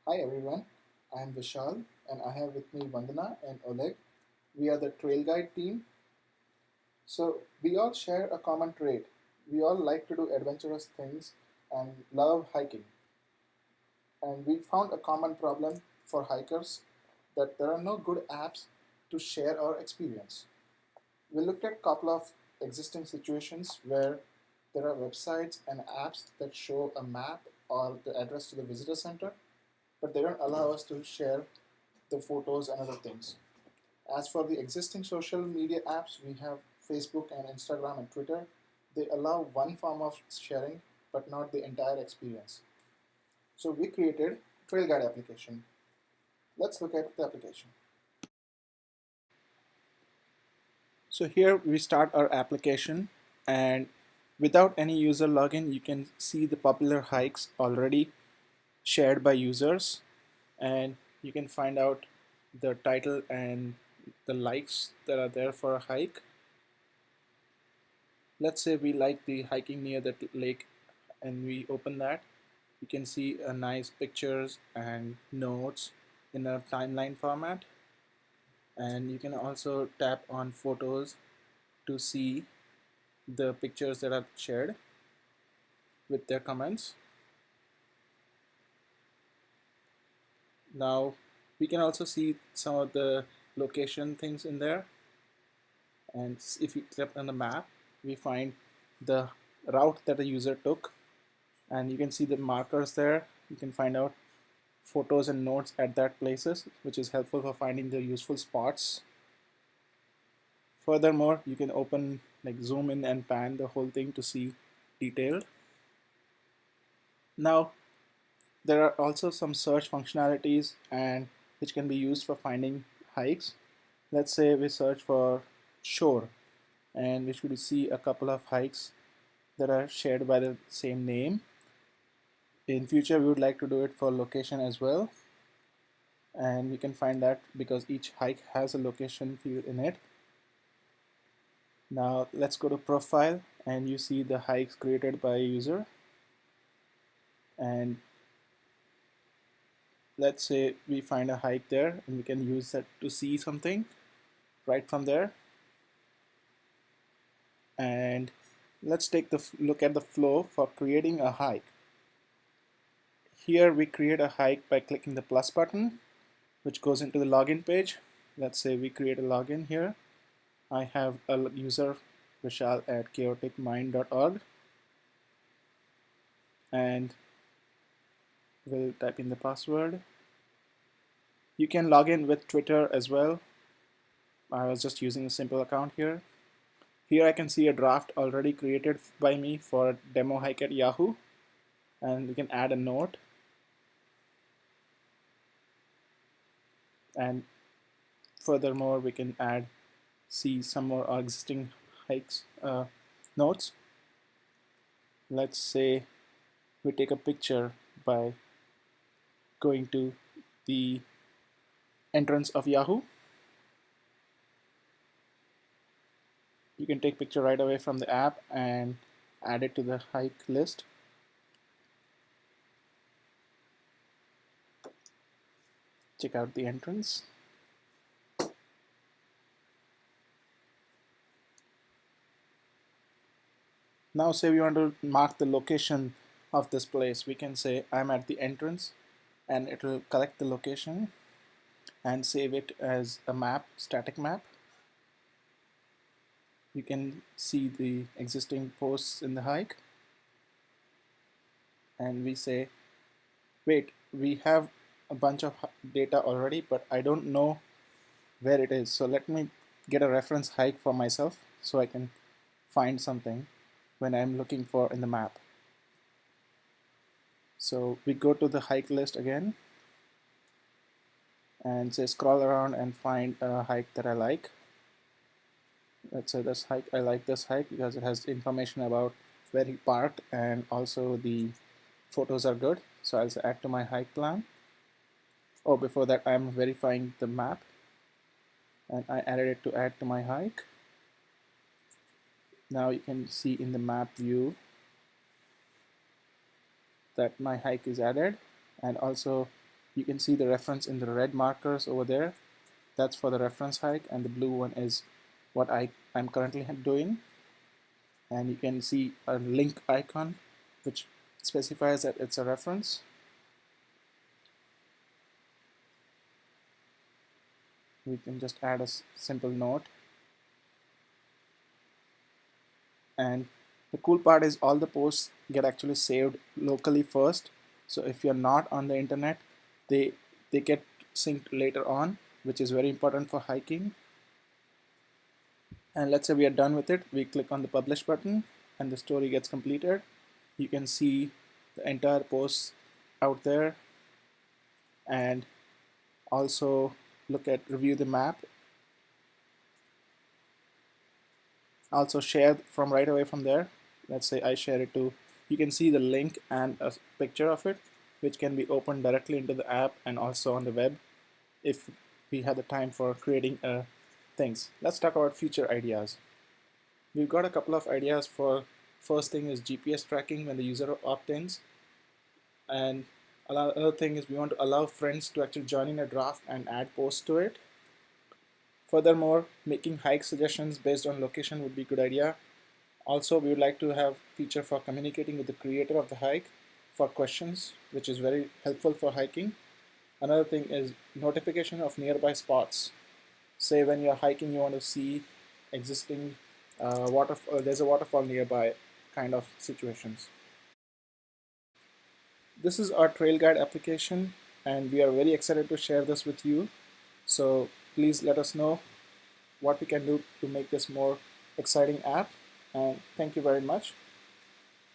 Hi everyone, I am Vishal and I have with me Vandana and Oleg. We are the Trail Guide team. So we all share a common trait. We all like to do adventurous things and love hiking. And we found a common problem for hikers that there are no good apps to share our experience. We looked at a couple of existing situations where there are websites and apps that show a map or the address to the visitor center, but they don't allow us to share the photos and other things. As for the existing social media apps, we have Facebook and Instagram and Twitter. They allow one form of sharing, but not the entire experience. So we created TrailGuide application. Let's look at the application. So here we start our application, and without any user login, you can see the popular hikes already shared by users, and you can find out the title and the likes that are there for a hike. Let's say we like the hiking near the lake and we open that. You can see nice pictures and notes in a timeline format, and you can also tap on photos to see the pictures that are shared with their comments. Now we can also see some of the location things in there, and if we click on the map, we find the route that the user took, and you can see the markers there. You can find out photos and notes at that places, which is helpful for finding the useful spots. Furthermore, you can open, like, zoom in and pan the whole thing to see detailed. Now there are also some search functionalities and which can be used for finding hikes. Let's say we search for shore, and we should see a couple of hikes that are shared by the same name. In future we would like to do it for location as well, and you can find that because each hike has a location field in it. Now let's go to profile, and you see the hikes created by a user, and let's say we find a hike there and we can use that to see something right from there. And let's take the look at the flow for creating a hike. Here we create a hike by clicking the plus button, which goes into the login page. Let's say we create a login here. I have a user Vishal at chaoticmind.org, and we'll type in the password. You can log in with Twitter as well. I was just using a simple account here. Here I can see a draft already created by me for demo hike at Yahoo, and we can add a note, and furthermore we can see some more existing hikes notes. Let's say we take a picture by going to the entrance of Yahoo. You can take picture right away from the app and add it to the hike list. Check out the entrance. Now say we want to mark the location of this place. We can say I'm at the entrance, and it will collect the location and save it as a map, static map. You can see the existing posts in the hike, and we say, wait, we have a bunch of data already, but I don't know where it is. So let me get a reference hike for myself so I can find something when I'm looking for in the map. So we go to the hike list again and say scroll around and find a hike that I like. Let's say this hike, I like this hike because it has information about where he parked, and also the photos are good. So I'll say add to my hike plan. Oh, before that I'm verifying the map, and I added it to add to my hike. Now you can see in the map view that my hike is added, and also You can see the reference in the red markers over there. That's for the reference hike, and the blue one is what I'm currently doing. And you can see a link icon which specifies that it's a reference. We can just add a simple note. And the cool part is all the posts get actually saved locally first. So if you're not on the internet, they get synced later on, which is very important for hiking. And let's say we are done with it. We click on the publish button and the story gets completed. You can see the entire post out there, and also look at review the map. Also share from right away from there. Let's say I share it to, you can see the link and a picture of it, which can be opened directly into the app and also on the web if we have the time for creating things. Let's talk about future ideas. We've got a couple of ideas for, first thing is GPS tracking when the user opt-ins, and another thing is we want to allow friends to actually join in a draft and add posts to it. Furthermore, making hike suggestions based on location would be a good idea. Also, we would like to have feature for communicating with the creator of the hike for questions, which is very helpful for hiking. Another thing is notification of nearby spots. Say when you're hiking, you want to see existing there's a waterfall nearby kind of situations. This is our TrailGuide application, and we are very excited to share this with you. So please let us know what we can do to make this more exciting app. And thank you very much.